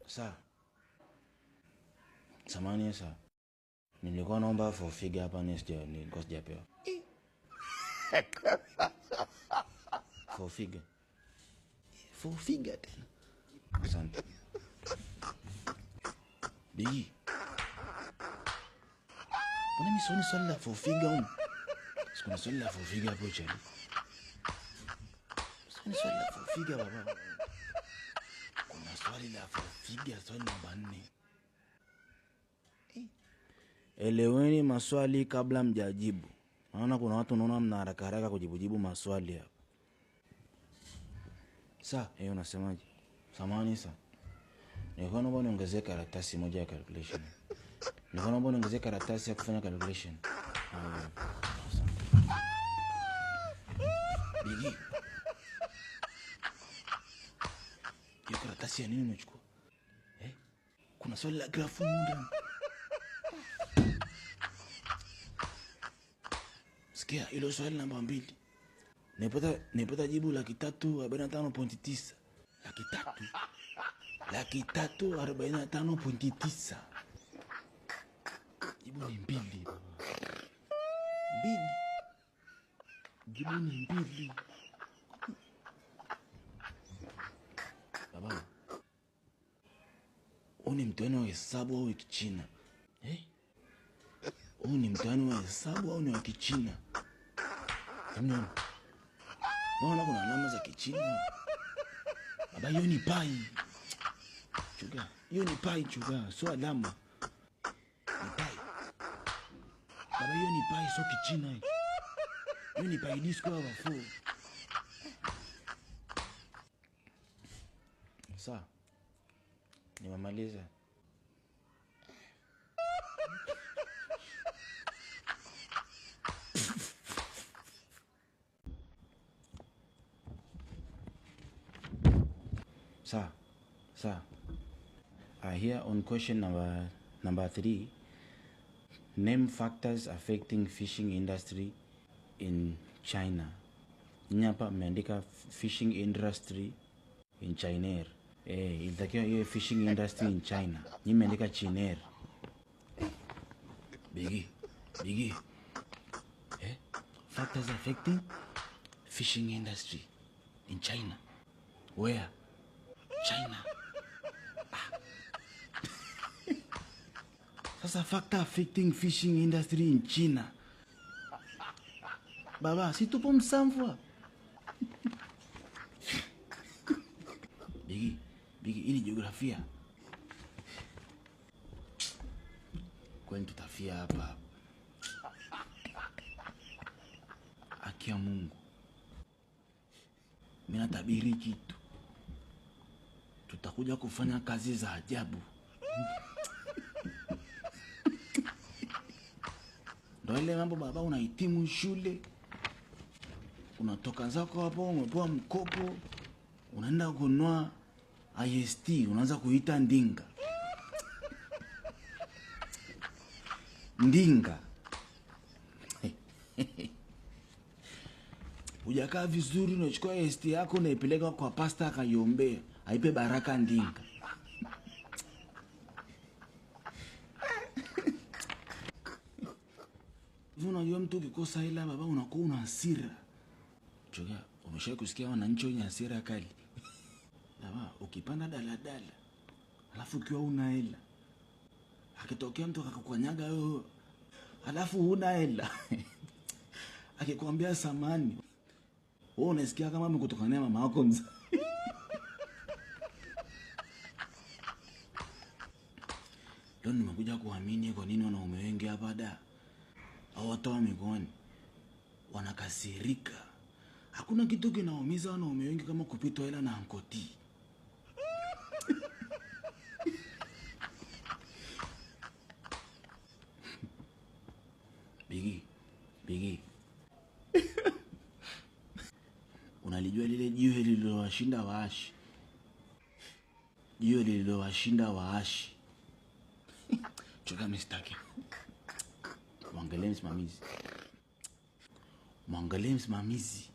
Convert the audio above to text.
Sa. Samahani sa. Nilikuwa naomba for figure hapa nilikuwa sijapewa. For figure. For figure. Asante. Bigi. Mbona misoni swali la for figure huko? Sikuna swali la for figure hapo chini. Sikuna swali la for figure baba. Kuna swali la for figure, swali namba 4. Eleweni maswali kabla mjajibu. Naona kuna watu naona mna haraka haraka kujibu maswali hapa. Sa, unasemaje? Samahani sa. Nilikuwa naomba niongezee karatasi moja ya calculation. Nilikuwa naomba niongezee karatasi ya kufanya calculation. Bigi. Hiyo karatasi ya nini umechukua? Kuna swali la grafu ndani. Sikia, hilo swali namba 2. Nipata jibu 345.9. 345.9. Jibu ni 2. 2. Jibu ni 2. Baba. Ni mtihani wa hesabu au Kichina? Ni mtihani wa hesabu au ni wa Kichina? Naona kuna alama za Kichina. Baba, hiyo ni pai. Chuga, hiyo ni pai chuga, sio alama. Ni pai. Baba, hiyo ni pai, sio Kichina. Hiyo ni pai d square over 4. Sawa. Nimemaliza. Sir. Here on question number 3, name factors affecting fishing industry in China. Nyapa meandika fishing industry in China. Ilitakiwa hiyo fishing industry in China. Nyinyi meandika China. Bigi. Factors affecting fishing industry in China. Where? China. Sasa factor affecting fishing industry in China. Baba, si tupo msamfwa. Bigi, hii ni jiografia. Kwani tutafia hapa. Haki ya Mungu. Mimi natabiri kitu. Tutakuja kufanya kazi za ajabu. Ndio ile mambo baba, unahitimu shule. Unatoka zako hapo, umepewa mkopo. Unaenda kununua IST, unaanza kuita ndinga. Hujakaa vizuri, unachukua IST yako unaipeleka kwa pasta akaiombea, aipe baraka ndinga. Unajua mtu ukikosa hela baba unakuwa una hasira. Choga, umeshawahi kusikia wananchi wenye hasira kali? Baba, ukipanda daladala, alafu ukiwa una hela, akitokea mtu akakukanyaga wewe, alafu huna hela, akikwambia samani, wewe unasikia kama amekutokania mama yako mzee. Leo nimekuja kuamini kwa nini wanaume wengi hapa da au watu wa mikoani wanakasirika. Hakuna kitu kinaumiza wanaume wengi kama kupitwa hela na ankoti. Bigi. Unalijua lile jiwe lililowashinda waashi? Jiwe lililowashinda waashi. Choka mistake. Mwangalie msimamizi.